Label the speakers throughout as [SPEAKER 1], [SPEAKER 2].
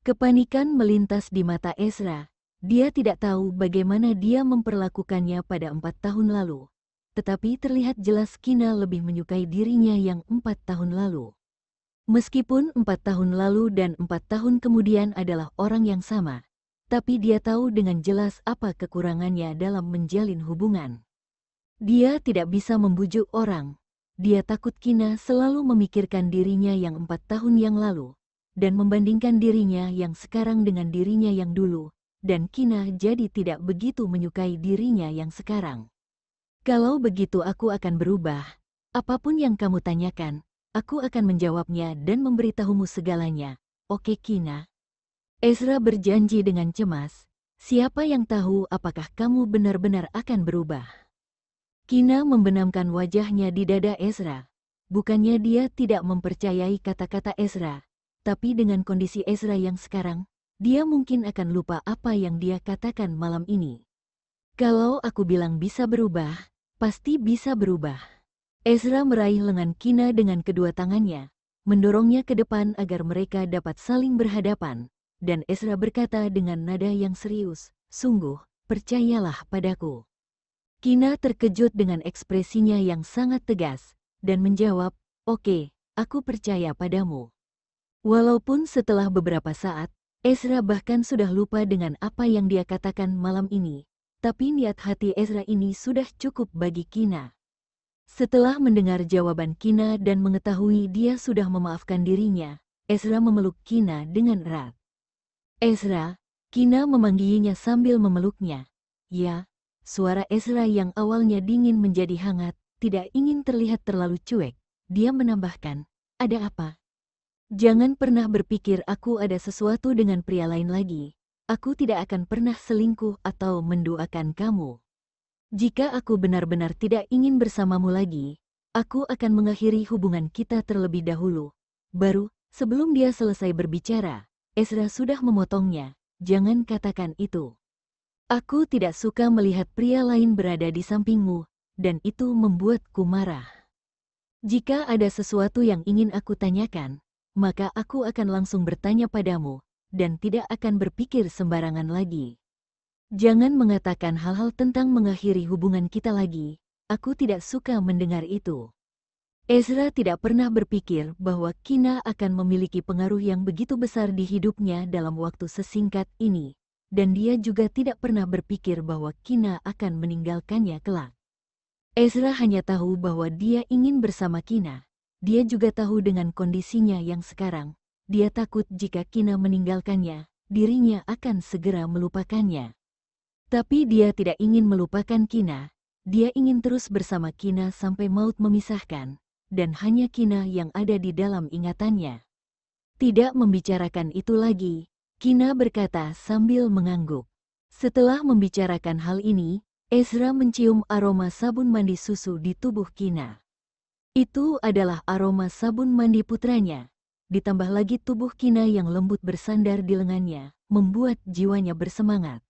[SPEAKER 1] Kepanikan melintas di mata Ezra. Dia tidak tahu bagaimana dia memperlakukannya pada 4 tahun lalu. Tetapi terlihat jelas Kina lebih menyukai dirinya yang 4 tahun lalu. Meskipun 4 tahun lalu dan 4 tahun kemudian adalah orang yang sama, tapi dia tahu dengan jelas apa kekurangannya dalam menjalin hubungan. Dia tidak bisa membujuk orang. Dia takut Kina selalu memikirkan dirinya yang 4 tahun yang lalu, dan membandingkan dirinya yang sekarang dengan dirinya yang dulu, dan Kina jadi tidak begitu menyukai dirinya yang sekarang. Kalau begitu aku akan berubah. Apapun yang kamu tanyakan, aku akan menjawabnya dan memberitahumu segalanya. Oke Kina? Ezra berjanji dengan cemas. Siapa yang tahu apakah kamu benar-benar akan berubah? Kina membenamkan wajahnya di dada Ezra. Bukannya dia tidak mempercayai kata-kata Ezra, tapi dengan kondisi Ezra yang sekarang, dia mungkin akan lupa apa yang dia katakan malam ini. Kalau aku bilang bisa berubah, pasti bisa berubah. Ezra meraih lengan Kina dengan kedua tangannya, mendorongnya ke depan agar mereka dapat saling berhadapan, dan Ezra berkata dengan nada yang serius, "Sungguh, percayalah padaku." Kina terkejut dengan ekspresinya yang sangat tegas, dan menjawab, "Oke, aku percaya padamu." Walaupun setelah beberapa saat, Ezra bahkan sudah lupa dengan apa yang dia katakan malam ini, tapi niat hati Ezra ini sudah cukup bagi Kina. Setelah mendengar jawaban Kina dan mengetahui dia sudah memaafkan dirinya, Ezra memeluk Kina dengan erat. "Ezra," Kina memanggilnya sambil memeluknya. "Ya." Suara Ezra yang awalnya dingin menjadi hangat, tidak ingin terlihat terlalu cuek. Dia menambahkan, "Ada apa? Jangan pernah berpikir aku ada sesuatu dengan pria lain lagi. Aku tidak akan pernah selingkuh atau menduakan kamu. Jika aku benar-benar tidak ingin bersamamu lagi, aku akan mengakhiri hubungan kita terlebih dahulu." Baru, sebelum dia selesai berbicara, Ezra sudah memotongnya. "Jangan katakan itu. Aku tidak suka melihat pria lain berada di sampingmu, dan itu membuatku marah. Jika ada sesuatu yang ingin aku tanyakan, maka aku akan langsung bertanya padamu, dan tidak akan berpikir sembarangan lagi. Jangan mengatakan hal-hal tentang mengakhiri hubungan kita lagi, aku tidak suka mendengar itu." Ezra tidak pernah berpikir bahwa Kina akan memiliki pengaruh yang begitu besar di hidupnya dalam waktu sesingkat ini, dan dia juga tidak pernah berpikir bahwa Kina akan meninggalkannya kelak. Ezra hanya tahu bahwa dia ingin bersama Kina. Dia juga tahu dengan kondisinya yang sekarang. Dia takut jika Kina meninggalkannya, dirinya akan segera melupakannya. Tapi dia tidak ingin melupakan Kina. Dia ingin terus bersama Kina sampai maut memisahkan, dan hanya Kina yang ada di dalam ingatannya. Tidak membicarakan itu lagi, Kina berkata sambil mengangguk. Setelah membicarakan hal ini, Ezra mencium aroma sabun mandi susu di tubuh Kina. Itu adalah aroma sabun mandi putranya. Ditambah lagi tubuh Kina yang lembut bersandar di lengannya, membuat jiwanya bersemangat.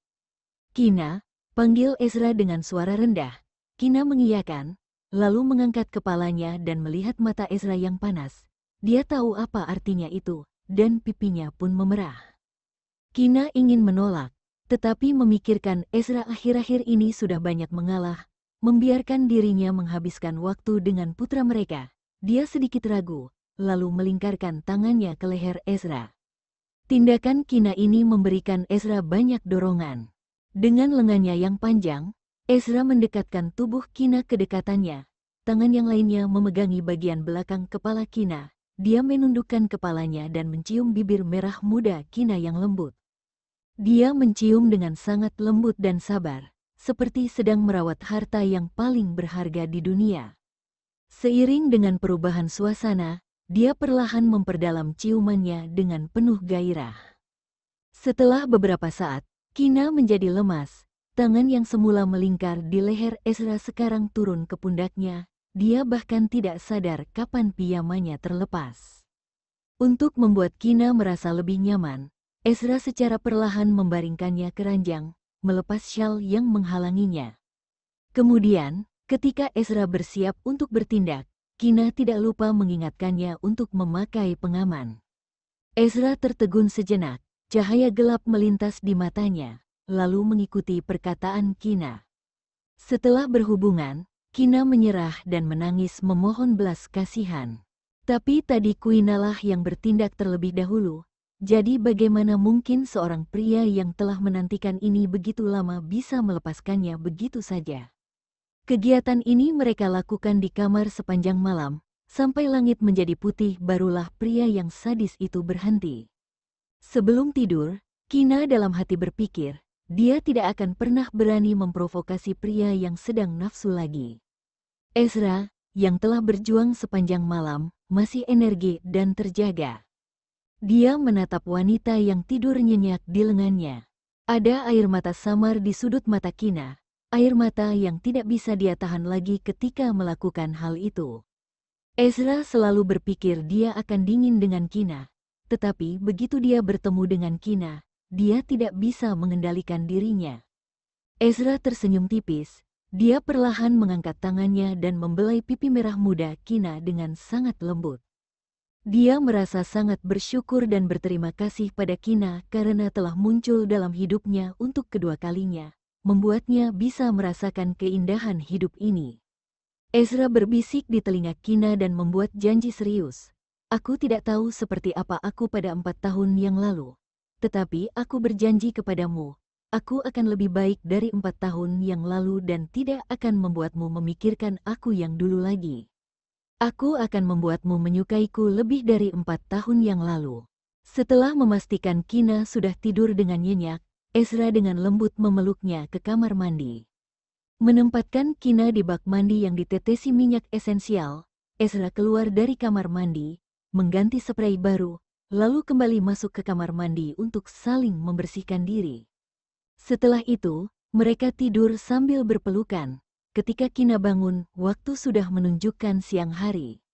[SPEAKER 1] "Kina," panggil Ezra dengan suara rendah. Kina mengiyakan, lalu mengangkat kepalanya dan melihat mata Ezra yang panas. Dia tahu apa artinya itu, dan pipinya pun memerah. Kina ingin menolak, tetapi memikirkan Ezra akhir-akhir ini sudah banyak mengalah, membiarkan dirinya menghabiskan waktu dengan putra mereka. Dia sedikit ragu, lalu melingkarkan tangannya ke leher Ezra. Tindakan Kina ini memberikan Ezra banyak dorongan. Dengan lengannya yang panjang, Ezra mendekatkan tubuh Kina ke dekatannya. Tangan yang lainnya memegangi bagian belakang kepala Kina. Dia menundukkan kepalanya dan mencium bibir merah muda Kina yang lembut. Dia mencium dengan sangat lembut dan sabar, seperti sedang merawat harta yang paling berharga di dunia. Seiring dengan perubahan suasana, dia perlahan memperdalam ciumannya dengan penuh gairah. Setelah beberapa saat, Kina menjadi lemas. Tangan yang semula melingkar di leher Ezra sekarang turun ke pundaknya. Dia bahkan tidak sadar kapan piyamanya terlepas. Untuk membuat Kina merasa lebih nyaman, Ezra secara perlahan membaringkannya ke ranjang, melepas syal yang menghalanginya. Kemudian, ketika Ezra bersiap untuk bertindak, Kina tidak lupa mengingatkannya untuk memakai pengaman. Ezra tertegun sejenak, Cahaya gelap melintas di matanya, lalu mengikuti perkataan Kina. Setelah berhubungan, Kina menyerah dan menangis memohon belas kasihan. Tapi tadi Kuinalah yang bertindak terlebih dahulu. Jadi bagaimana mungkin seorang pria yang telah menantikan ini begitu lama bisa melepaskannya begitu saja? Kegiatan ini mereka lakukan di kamar sepanjang malam, sampai langit menjadi putih barulah pria yang sadis itu berhenti. Sebelum tidur, Kina dalam hati berpikir, dia tidak akan pernah berani memprovokasi pria yang sedang nafsu lagi. Ezra, yang telah berjuang sepanjang malam, masih energi dan terjaga. Dia menatap wanita yang tidur nyenyak di lengannya. Ada air mata samar di sudut mata Kina, air mata yang tidak bisa dia tahan lagi ketika melakukan hal itu. Ezra selalu berpikir dia akan dingin dengan Kina, tetapi begitu dia bertemu dengan Kina, dia tidak bisa mengendalikan dirinya. Ezra tersenyum tipis, dia perlahan mengangkat tangannya dan membelai pipi merah muda Kina dengan sangat lembut. Dia merasa sangat bersyukur dan berterima kasih pada Kina karena telah muncul dalam hidupnya untuk kedua kalinya, membuatnya bisa merasakan keindahan hidup ini. Ezra berbisik di telinga Kina dan membuat janji serius. Aku tidak tahu seperti apa aku pada 4 tahun yang lalu. Tetapi aku berjanji kepadamu, aku akan lebih baik dari 4 tahun yang lalu dan tidak akan membuatmu memikirkan aku yang dulu lagi. Aku akan membuatmu menyukaiku lebih dari 4 tahun yang lalu. Setelah memastikan Kina sudah tidur dengan nyenyak, Ezra dengan lembut memeluknya ke kamar mandi. Menempatkan Kina di bak mandi yang ditetesi minyak esensial, Ezra keluar dari kamar mandi, mengganti spray baru, lalu kembali masuk ke kamar mandi untuk saling membersihkan diri. Setelah itu, mereka tidur sambil berpelukan. Ketika Kina bangun, waktu sudah menunjukkan siang hari.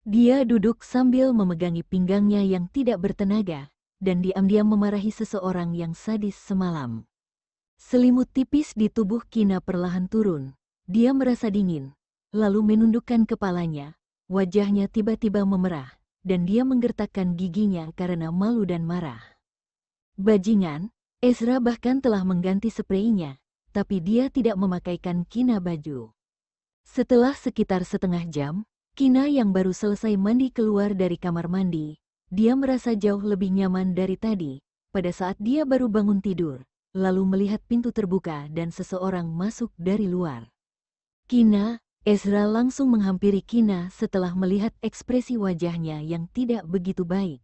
[SPEAKER 1] Dia duduk sambil memegangi pinggangnya yang tidak bertenaga, dan diam-diam memarahi seseorang yang sadis semalam. Selimut tipis di tubuh Kina perlahan turun. Dia merasa dingin, lalu menundukkan kepalanya. Wajahnya tiba-tiba memerah, dan dia menggertakkan giginya karena malu dan marah. Bajingan, Ezra bahkan telah mengganti spraynya, tapi dia tidak memakaikan Kina baju. Setelah sekitar setengah jam, Kina yang baru selesai mandi keluar dari kamar mandi. Dia merasa jauh lebih nyaman dari tadi, pada saat dia baru bangun tidur, lalu melihat pintu terbuka dan seseorang masuk dari luar. Kina, Ezra langsung menghampiri Kina setelah melihat ekspresi wajahnya yang tidak begitu baik.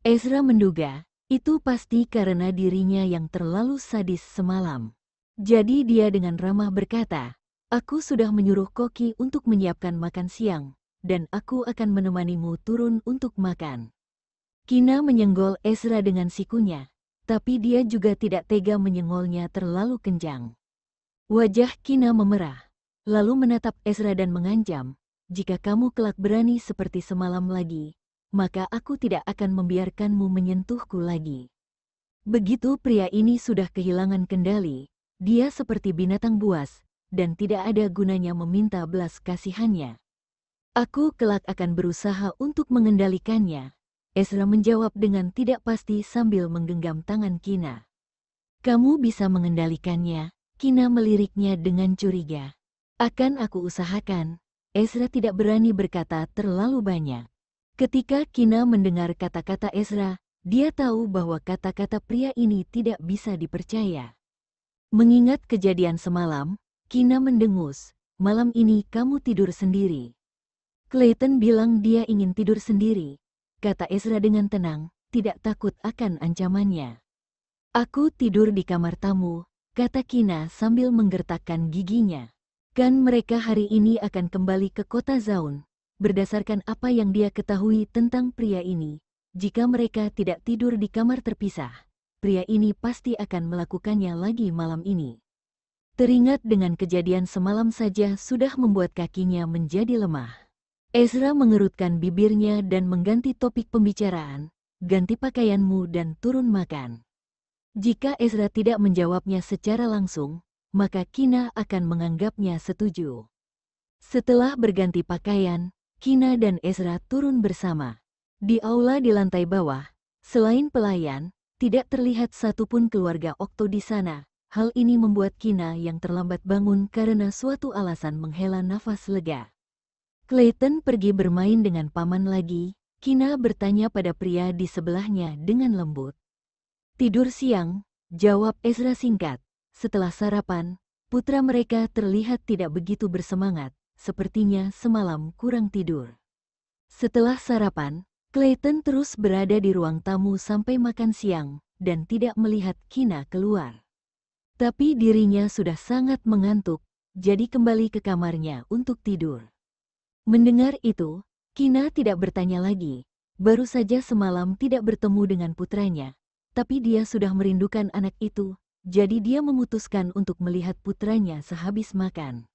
[SPEAKER 1] Ezra menduga, itu pasti karena dirinya yang terlalu sadis semalam. Jadi dia dengan ramah berkata, aku sudah menyuruh koki untuk menyiapkan makan siang, dan aku akan menemanimu turun untuk makan. Kina menyenggol Ezra dengan sikunya, tapi dia juga tidak tega menyengolnya terlalu kencang. Wajah Kina memerah, lalu menatap Ezra dan mengancam, jika kamu kelak berani seperti semalam lagi, maka aku tidak akan membiarkanmu menyentuhku lagi. Begitu pria ini sudah kehilangan kendali, dia seperti binatang buas, dan tidak ada gunanya meminta belas kasihannya. Aku kelak akan berusaha untuk mengendalikannya, Ezra menjawab dengan tidak pasti sambil menggenggam tangan Kina. Kamu bisa mengendalikannya, Kina meliriknya dengan curiga. Akan aku usahakan, Ezra tidak berani berkata terlalu banyak. Ketika Kina mendengar kata-kata Ezra, dia tahu bahwa kata-kata pria ini tidak bisa dipercaya. Mengingat kejadian semalam, Kina mendengus, malam ini kamu tidur sendiri. Clayton bilang dia ingin tidur sendiri, kata Ezra dengan tenang, tidak takut akan ancamannya. Aku tidur di kamar tamu, kata Kina sambil menggertakkan giginya. Kan mereka hari ini akan kembali ke kota Zaun, berdasarkan apa yang dia ketahui tentang pria ini. Jika mereka tidak tidur di kamar terpisah, pria ini pasti akan melakukannya lagi malam ini. Teringat dengan kejadian semalam saja sudah membuat kakinya menjadi lemah. Ezra mengerutkan bibirnya dan mengganti topik pembicaraan, ganti pakaianmu dan turun makan. Jika Ezra tidak menjawabnya secara langsung, maka Kina akan menganggapnya setuju. Setelah berganti pakaian, Kina dan Ezra turun bersama. Di aula di lantai bawah, selain pelayan, Tidak terlihat satupun keluarga Okto di sana. Hal ini membuat Kina yang terlambat bangun karena suatu alasan menghela nafas lega. Clayton pergi bermain dengan paman lagi. Kina bertanya pada pria di sebelahnya dengan lembut. Tidur siang, jawab Ezra singkat. Setelah sarapan, putra mereka terlihat tidak begitu bersemangat, sepertinya semalam kurang tidur. Setelah sarapan, Clayton terus berada di ruang tamu sampai makan siang, dan tidak melihat Kina keluar. Tapi dirinya sudah sangat mengantuk, jadi kembali ke kamarnya untuk tidur. Mendengar itu, Kina tidak bertanya lagi. Baru saja semalam tidak bertemu dengan putranya, tapi dia sudah merindukan anak itu, jadi dia memutuskan untuk melihat putranya sehabis makan.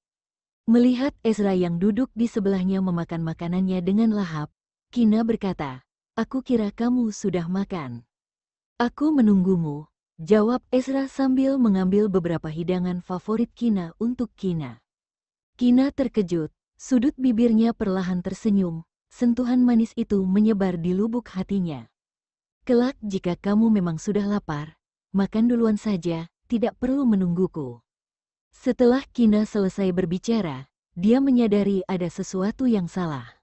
[SPEAKER 1] Melihat Ezra yang duduk di sebelahnya memakan makanannya dengan lahap, Kina berkata, "Aku kira kamu sudah makan." "Aku menunggumu," jawab Ezra sambil mengambil beberapa hidangan favorit Kina untuk Kina. Kina terkejut, sudut bibirnya perlahan tersenyum, sentuhan manis itu menyebar di lubuk hatinya. "Kelak jika kamu memang sudah lapar, makan duluan saja, tidak perlu menungguku." Setelah Kina selesai berbicara, dia menyadari ada sesuatu yang salah.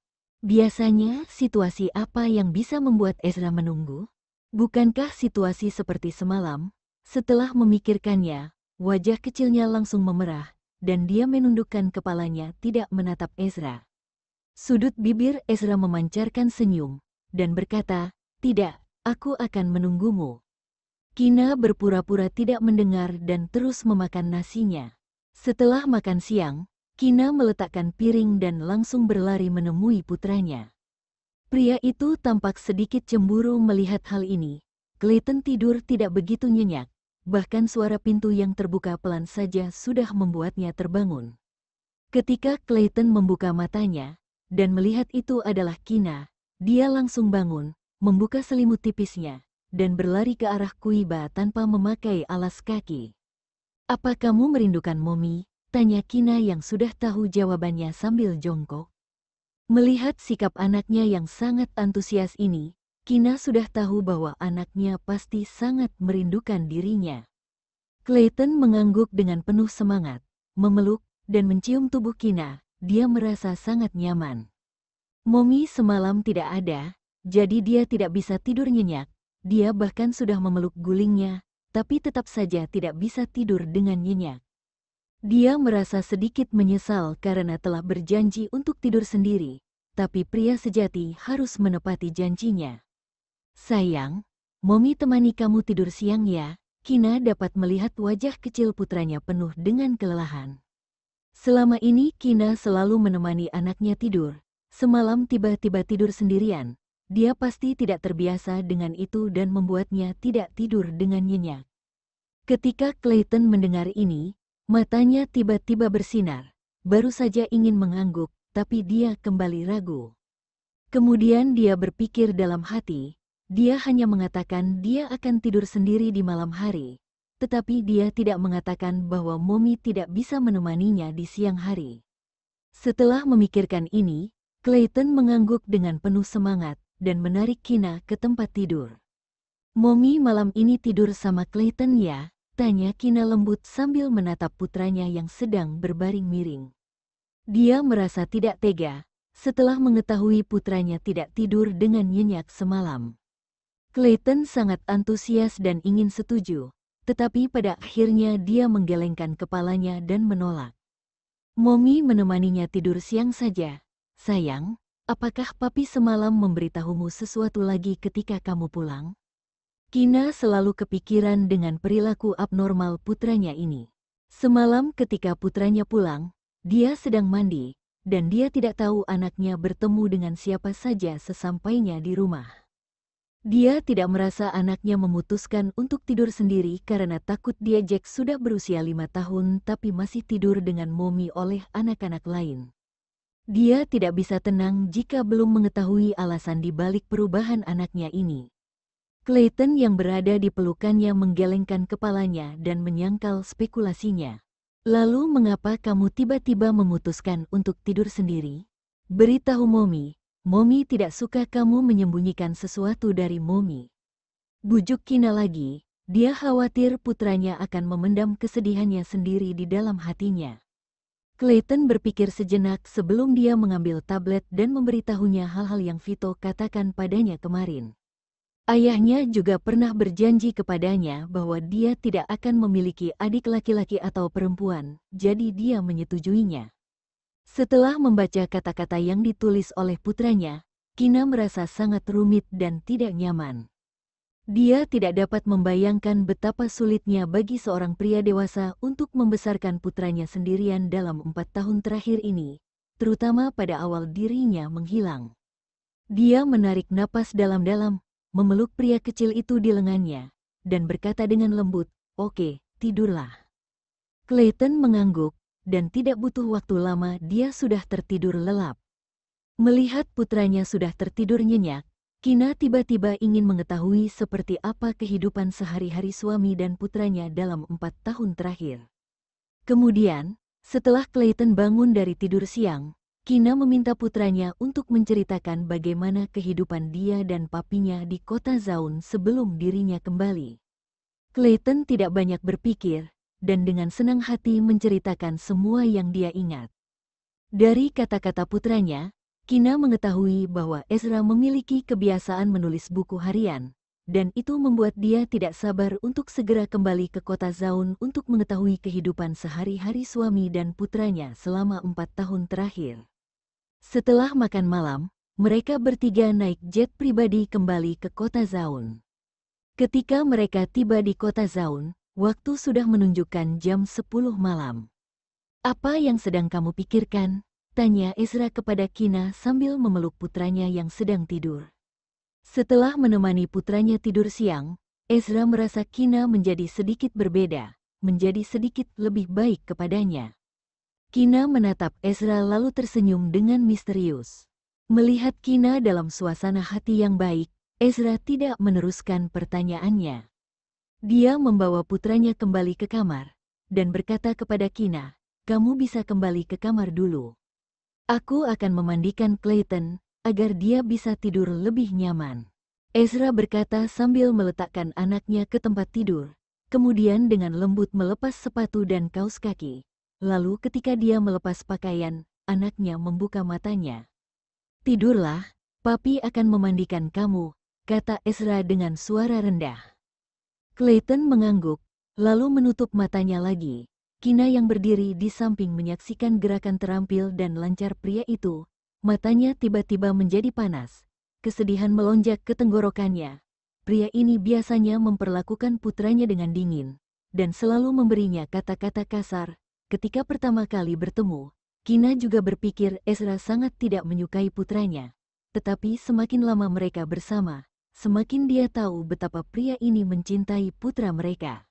[SPEAKER 1] Biasanya situasi apa yang bisa membuat Ezra menunggu? Bukankah situasi seperti semalam? Setelah memikirkannya, wajah kecilnya langsung memerah, dan dia menundukkan kepalanya tidak menatap Ezra. Sudut bibir Ezra memancarkan senyum, dan berkata, "Tidak, aku akan menunggumu." Kina berpura-pura tidak mendengar dan terus memakan nasinya. Setelah makan siang, Kina meletakkan piring dan langsung berlari menemui putranya. Pria itu tampak sedikit cemburu melihat hal ini. Clayton tidur tidak begitu nyenyak, bahkan suara pintu yang terbuka pelan saja sudah membuatnya terbangun. Ketika Clayton membuka matanya, dan melihat itu adalah Kina, dia langsung bangun, membuka selimut tipisnya, dan berlari ke arah Kuiba tanpa memakai alas kaki. "Apa kamu merindukan Momi?" tanya Kina yang sudah tahu jawabannya sambil jongkok. Melihat sikap anaknya yang sangat antusias ini, Kina sudah tahu bahwa anaknya pasti sangat merindukan dirinya. Clayton mengangguk dengan penuh semangat, memeluk, dan mencium tubuh Kina. Dia merasa sangat nyaman. Momi semalam tidak ada, jadi dia tidak bisa tidur nyenyak. Dia bahkan sudah memeluk gulingnya, tapi tetap saja tidak bisa tidur dengan nyenyak. Dia merasa sedikit menyesal karena telah berjanji untuk tidur sendiri, tapi pria sejati harus menepati janjinya. "Sayang, Momi temani kamu tidur siang ya." Kina dapat melihat wajah kecil putranya penuh dengan kelelahan. Selama ini Kina selalu menemani anaknya tidur. Semalam tiba-tiba tidur sendirian. Dia pasti tidak terbiasa dengan itu dan membuatnya tidak tidur dengan nyenyak. Ketika Clayton mendengar ini, matanya tiba-tiba bersinar. Baru saja ingin mengangguk, tapi dia kembali ragu. Kemudian dia berpikir dalam hati, dia hanya mengatakan dia akan tidur sendiri di malam hari. Tetapi dia tidak mengatakan bahwa Momi tidak bisa menemaninya di siang hari. Setelah memikirkan ini, Clayton mengangguk dengan penuh semangat dan menarik Kina ke tempat tidur. "Momi malam ini tidur sama Clayton ya?" tanya Kina lembut sambil menatap putranya yang sedang berbaring miring. Dia merasa tidak tega setelah mengetahui putranya tidak tidur dengan nyenyak semalam. Clayton sangat antusias dan ingin setuju, tetapi pada akhirnya dia menggelengkan kepalanya dan menolak. "Momi menemaninya tidur siang saja. Sayang, apakah papi semalam memberitahumu sesuatu lagi ketika kamu pulang?" Kina selalu kepikiran dengan perilaku abnormal putranya ini. Semalam ketika putranya pulang, dia sedang mandi, dan dia tidak tahu anaknya bertemu dengan siapa saja sesampainya di rumah. Dia tidak merasa anaknya memutuskan untuk tidur sendiri karena takut dia Jack sudah berusia 5 tahun tapi masih tidur dengan Momi oleh anak-anak lain. Dia tidak bisa tenang jika belum mengetahui alasan di balik perubahan anaknya ini. Clayton yang berada di pelukannya menggelengkan kepalanya dan menyangkal spekulasinya. "Lalu mengapa kamu tiba-tiba memutuskan untuk tidur sendiri? Beritahu Momi. Momi tidak suka kamu menyembunyikan sesuatu dari Momi." Bujuk Kina lagi, dia khawatir putranya akan memendam kesedihannya sendiri di dalam hatinya. Clayton berpikir sejenak sebelum dia mengambil tablet dan memberitahunya hal-hal yang Vito katakan padanya kemarin. Ayahnya juga pernah berjanji kepadanya bahwa dia tidak akan memiliki adik laki-laki atau perempuan, jadi dia menyetujuinya. Setelah membaca kata-kata yang ditulis oleh putranya, Kina merasa sangat rumit dan tidak nyaman. Dia tidak dapat membayangkan betapa sulitnya bagi seorang pria dewasa untuk membesarkan putranya sendirian dalam 4 tahun terakhir ini, terutama pada awal dirinya menghilang. Dia menarik napas dalam-dalam, memeluk pria kecil itu di lengannya, dan berkata dengan lembut, "Oke, tidurlah." Clayton mengangguk, dan tidak butuh waktu lama dia sudah tertidur lelap. Melihat putranya sudah tertidur nyenyak, Kina tiba-tiba ingin mengetahui seperti apa kehidupan sehari-hari suami dan putranya dalam 4 tahun terakhir. Kemudian, setelah Clayton bangun dari tidur siang, Kina meminta putranya untuk menceritakan bagaimana kehidupan dia dan papinya di kota Zaun sebelum dirinya kembali. Clayton tidak banyak berpikir, dan dengan senang hati menceritakan semua yang dia ingat. Dari kata-kata putranya, Kina mengetahui bahwa Ezra memiliki kebiasaan menulis buku harian, dan itu membuat dia tidak sabar untuk segera kembali ke kota Zaun untuk mengetahui kehidupan sehari-hari suami dan putranya selama 4 tahun terakhir. Setelah makan malam, mereka bertiga naik jet pribadi kembali ke kota Zaun. Ketika mereka tiba di kota Zaun, waktu sudah menunjukkan jam 10 malam. "Apa yang sedang kamu pikirkan?" tanya Ezra kepada Kina sambil memeluk putranya yang sedang tidur. Setelah menemani putranya tidur siang, Ezra merasa Kina menjadi sedikit berbeda, menjadi sedikit lebih baik kepadanya. Kina menatap Ezra lalu tersenyum dengan misterius. Melihat Kina dalam suasana hati yang baik, Ezra tidak meneruskan pertanyaannya. Dia membawa putranya kembali ke kamar, dan berkata kepada Kina, "Kamu bisa kembali ke kamar dulu. Aku akan memandikan Clayton, agar dia bisa tidur lebih nyaman." Ezra berkata sambil meletakkan anaknya ke tempat tidur, kemudian dengan lembut melepas sepatu dan kaus kaki. Lalu ketika dia melepas pakaian, anaknya membuka matanya. "Tidurlah, papi akan memandikan kamu," kata Ezra dengan suara rendah. Clayton mengangguk, lalu menutup matanya lagi. Kina yang berdiri di samping menyaksikan gerakan terampil dan lancar pria itu. Matanya tiba-tiba menjadi panas. Kesedihan melonjak ke tenggorokannya. Pria ini biasanya memperlakukan putranya dengan dingin, dan selalu memberinya kata-kata kasar. Ketika pertama kali bertemu, Kina juga berpikir Ezra sangat tidak menyukai putranya. Tetapi semakin lama mereka bersama, semakin dia tahu betapa pria ini mencintai putra mereka.